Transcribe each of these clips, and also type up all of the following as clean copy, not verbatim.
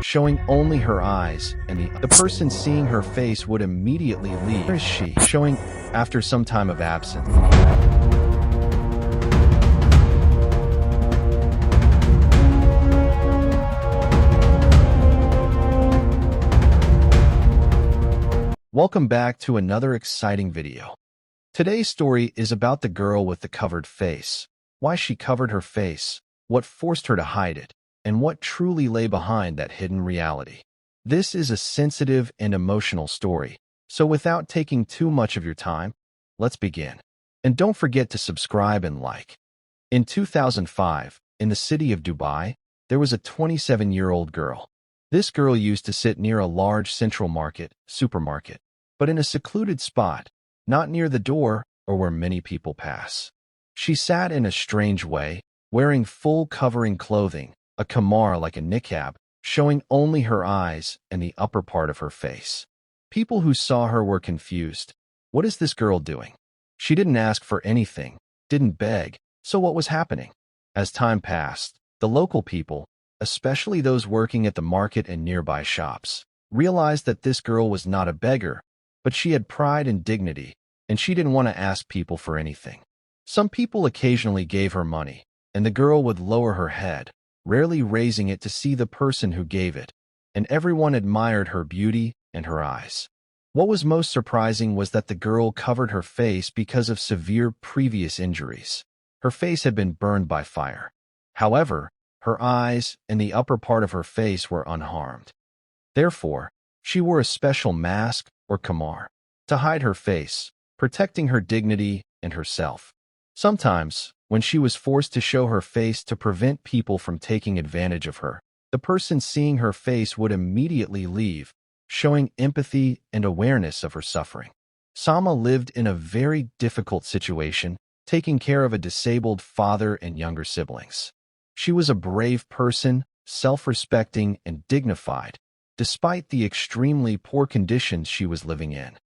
showing only her eyes, and the person seeing her face would immediately leave. Where is she? Showing after some time of absence. Welcome back to another exciting video. Today's story is about the girl with the covered face, why she covered her face, what forced her to hide it, and what truly lay behind that hidden reality. This is a sensitive and emotional story, so without taking too much of your time, let's begin. And don't forget to subscribe and like. In 2005, in the city of Dubai, there was a 27-year-old girl. This girl used to sit near a large central supermarket, but in a secluded spot, not near the door or where many people pass. She sat in a strange way, wearing full covering clothing, a khimar like a niqab, showing only her eyes and the upper part of her face. People who saw her were confused. What is this girl doing? She didn't ask for anything, didn't beg, so what was happening? As time passed, the local people, especially those working at the market and nearby shops, realized that this girl was not a beggar, but she had pride and dignity, and she didn't want to ask people for anything. Some people occasionally gave her money, and the girl would lower her head, rarely raising it to see the person who gave it, and everyone admired her beauty and her eyes. What was most surprising was that the girl covered her face because of severe previous injuries. Her face had been burned by fire. However, her eyes and the upper part of her face were unharmed. Therefore, she wore a special mask or khimar to hide her face, protecting her dignity and herself. Sometimes, when she was forced to show her face to prevent people from taking advantage of her, the person seeing her face would immediately leave, showing empathy and awareness of her suffering. Sama lived in a very difficult situation, taking care of a disabled father and younger siblings. She was a brave person, self-respecting and dignified, despite the extremely poor conditions she was living in.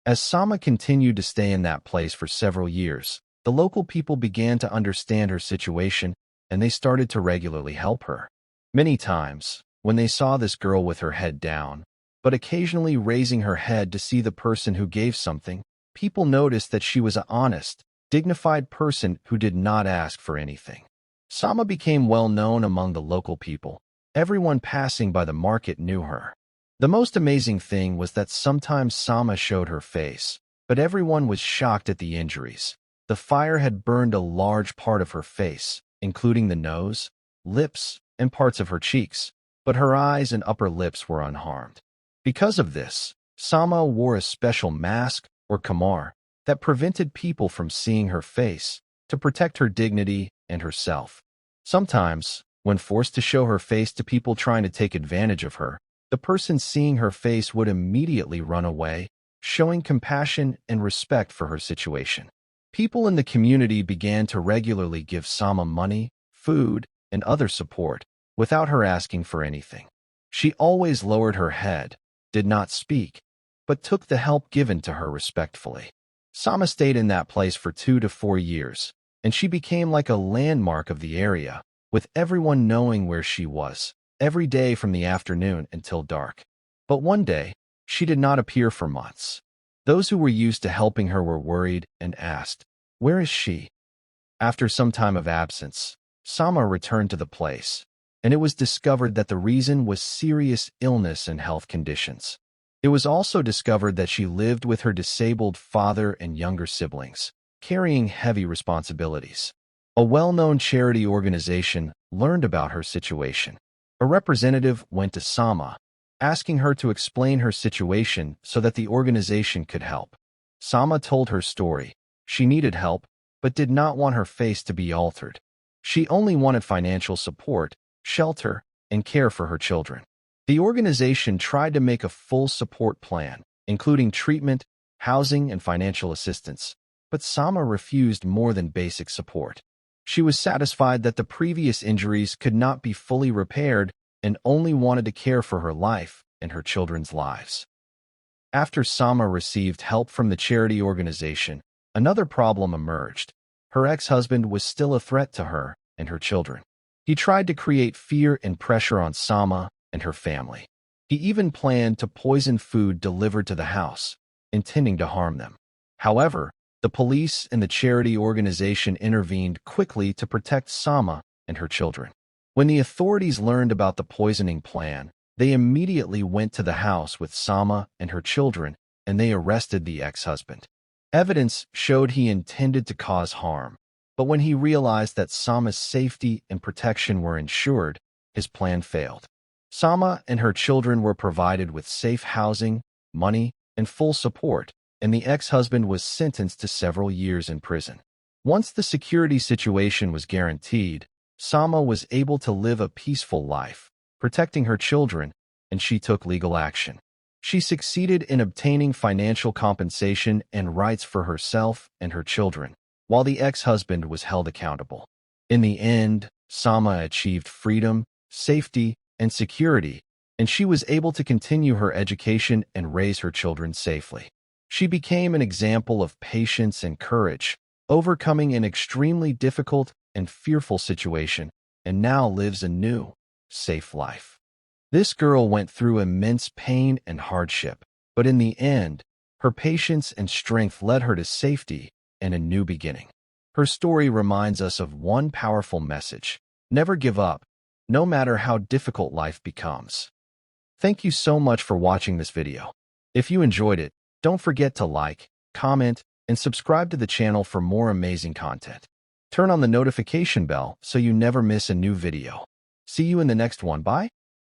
As Sama continued to stay in that place for several years, the local people began to understand her situation, and they started to regularly help her. Many times, when they saw this girl with her head down, but occasionally raising her head to see the person who gave something, people noticed that she was an honest, dignified person who did not ask for anything. Sama became well known among the local people. Everyone passing by the market knew her. The most amazing thing was that sometimes Sama showed her face, but everyone was shocked at the injuries. The fire had burned a large part of her face, including the nose, lips, and parts of her cheeks, but her eyes and upper lips were unharmed. Because of this, Sama wore a special mask or khimar that prevented people from seeing her face to protect her dignity and herself. Sometimes, when forced to show her face to people trying to take advantage of her, the person seeing her face would immediately run away, showing compassion and respect for her situation. People in the community began to regularly give Sama money, food, and other support, without her asking for anything. She always lowered her head, did not speak, but took the help given to her respectfully. Sama stayed in that place for 2 to 4 years, and she became like a landmark of the area, with everyone knowing where she was, every day from the afternoon until dark. But one day, she did not appear for months. Those who were used to helping her were worried and asked, "Where is she?" After some time of absence, Sama returned to the place, and it was discovered that the reason was serious illness and health conditions. It was also discovered that she lived with her disabled father and younger siblings, carrying heavy responsibilities. A well-known charity organization learned about her situation. A representative went to Sama, asking her to explain her situation so that the organization could help. Sama told her story. She needed help, but did not want her face to be altered. She only wanted financial support, shelter, and care for her children. The organization tried to make a full support plan, including treatment, housing, and financial assistance, but Sama refused more than basic support. She was satisfied that the previous injuries could not be fully repaired and only wanted to care for her life and her children's lives. After Sama received help from the charity organization, another problem emerged. Her ex-husband was still a threat to her and her children. He tried to create fear and pressure on Sama, and her family. He even planned to poison food delivered to the house, intending to harm them. However, the police and the charity organization intervened quickly to protect Sama and her children. When the authorities learned about the poisoning plan, they immediately went to the house with Sama and her children, and they arrested the ex-husband. Evidence showed he intended to cause harm, but when he realized that Sama's safety and protection were ensured, his plan failed. Sama and her children were provided with safe housing, money, and full support, and the ex-husband was sentenced to several years in prison. Once the security situation was guaranteed, Sama was able to live a peaceful life, protecting her children, and she took legal action. She succeeded in obtaining financial compensation and rights for herself and her children, while the ex-husband was held accountable. In the end, Sama achieved freedom, safety, and security, and she was able to continue her education and raise her children safely. She became an example of patience and courage, overcoming an extremely difficult and fearful situation, and now lives a new, safe life. This girl went through immense pain and hardship, but in the end, her patience and strength led her to safety and a new beginning. Her story reminds us of one powerful message: never give up, no matter how difficult life becomes. Thank you so much for watching this video. If you enjoyed it, don't forget to like, comment, and subscribe to the channel for more amazing content. Turn on the notification bell so you never miss a new video. See you in the next one. Bye.